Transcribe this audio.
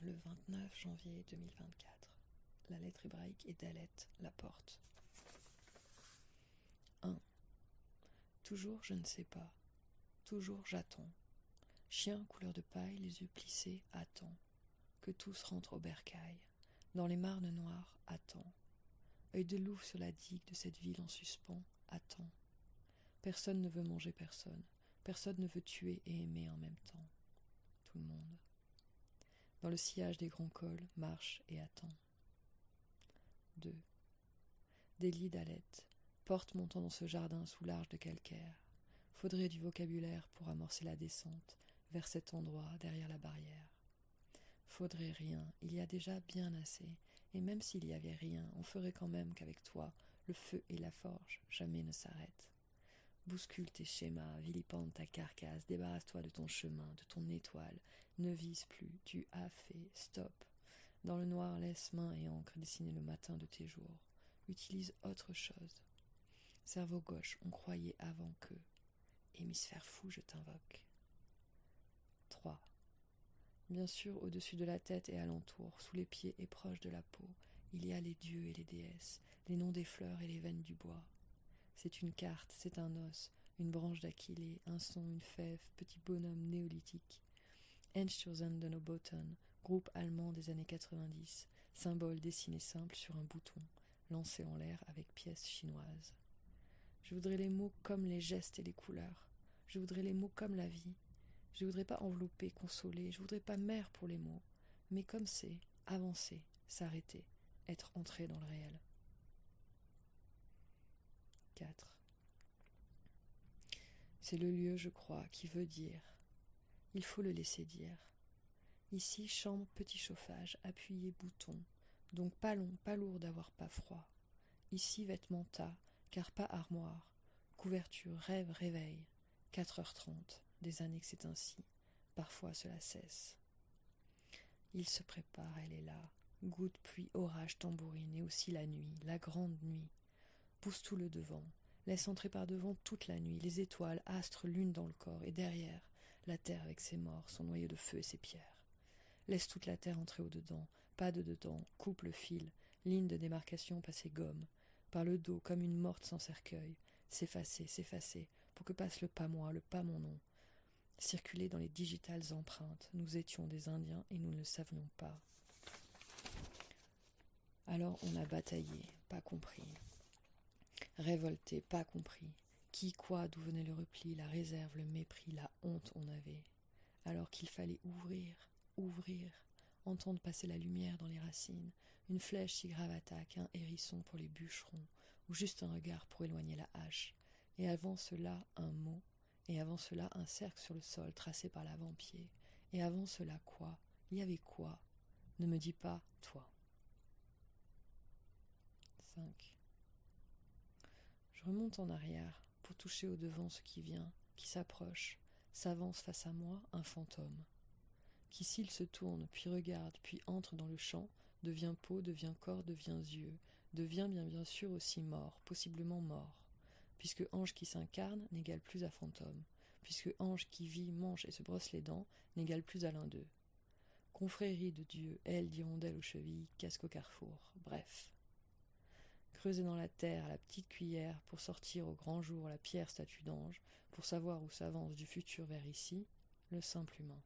Le 29 janvier 2024. La lettre hébraïque est Dalet, la porte. 1. Toujours je ne sais pas. Toujours j'attends. Chien couleur de paille, les yeux plissés, attends. Que tous rentrent au bercail. Dans les marnes noires, attends. Œil de louve sur la digue de cette ville en suspens, attends. Personne ne veut manger personne. Personne ne veut tuer et aimer en même temps. Tout le monde. Dans le sillage des grands cols, marche et attend. 2. Délit d'Alette, porte montant dans ce jardin sous l'arche de calcaire. Faudrait du vocabulaire pour amorcer la descente vers cet endroit derrière la barrière. Faudrait rien, il y a déjà bien assez, et même s'il y avait rien, on ferait quand même qu'avec toi, le feu et la forge jamais ne s'arrêtent. Bouscule tes schémas, vilipende ta carcasse, débarrasse-toi de ton chemin, de ton étoile, ne vise plus, tu as fait, stop. Dans le noir, laisse main et encre dessiner le matin de tes jours. Utilise autre chose. Cerveau gauche, on croyait avant que. Hémisphère fou, je t'invoque. 3. Bien sûr, au-dessus de la tête et alentour, sous les pieds et proche de la peau, il y a les dieux et les déesses, les noms des fleurs et les veines du bois. C'est une carte, c'est un os, une branche d'Achillée, un son, une fève, petit bonhomme néolithique. Einstürzen groupe allemand des années 90, symbole dessiné simple sur un bouton, lancé en l'air avec pièces chinoises. Je voudrais les mots comme les gestes et les couleurs. Je voudrais les mots comme la vie. Je voudrais pas envelopper, consoler, je voudrais pas mère pour les mots, mais comme c'est, avancer, s'arrêter, être entré dans le réel. 4. C'est le lieu, je crois, qui veut dire. Il faut le laisser dire. Ici, chambre, petit chauffage, appuyé, bouton. Donc pas long, pas lourd d'avoir pas froid. Ici, vêtements tas, car pas armoire. Couverture, rêve, réveil. 4h30, des années que c'est ainsi. Parfois cela cesse. Il se prépare, elle est là. Goutte, pluie, orage, tambourine, et aussi la nuit, la grande nuit. Pousse tout le devant. Laisse entrer par devant toute la nuit, les étoiles, astres, lune dans le corps, et derrière, la terre avec ses morts, son noyau de feu et ses pierres. Laisse toute la terre entrer au-dedans, pas de dedans, coupe le fil, ligne de démarcation passée gomme, par le dos comme une morte sans cercueil, s'effacer, pour que passe le pas moi, le pas mon nom. Circuler dans les digitales empreintes, nous étions des Indiens et nous ne le savions pas. Alors on a bataillé, pas compris. Révolté, pas compris. Qui, quoi, d'où venait le repli, la réserve, le mépris, la honte on avait. Alors qu'il fallait ouvrir, entendre passer la lumière dans les racines, une flèche si grave attaque, un hérisson pour les bûcherons, ou juste un regard pour éloigner la hache, et avant cela un mot, et avant cela un cercle sur le sol tracé par l'avant-pied, et avant cela quoi? Il y avait quoi? Ne me dis pas toi. 5. Je remonte en arrière pour toucher au devant ce qui vient, qui s'approche, s'avance face à moi, un fantôme. Qui s'il se tourne, puis regarde, puis entre dans le champ, devient peau, devient corps, devient yeux, devient bien sûr aussi mort, possiblement mort, puisque ange qui s'incarne n'égale plus à fantôme, puisque ange qui vit, mange et se brosse les dents n'égale plus à l'un d'eux. Confrérie de Dieu, aile d'hirondelle aux chevilles, casque au carrefour, bref. Creuser dans la terre à la petite cuillère pour sortir au grand jour la pierre statue d'ange, pour savoir où s'avance du futur vers ici, le simple humain.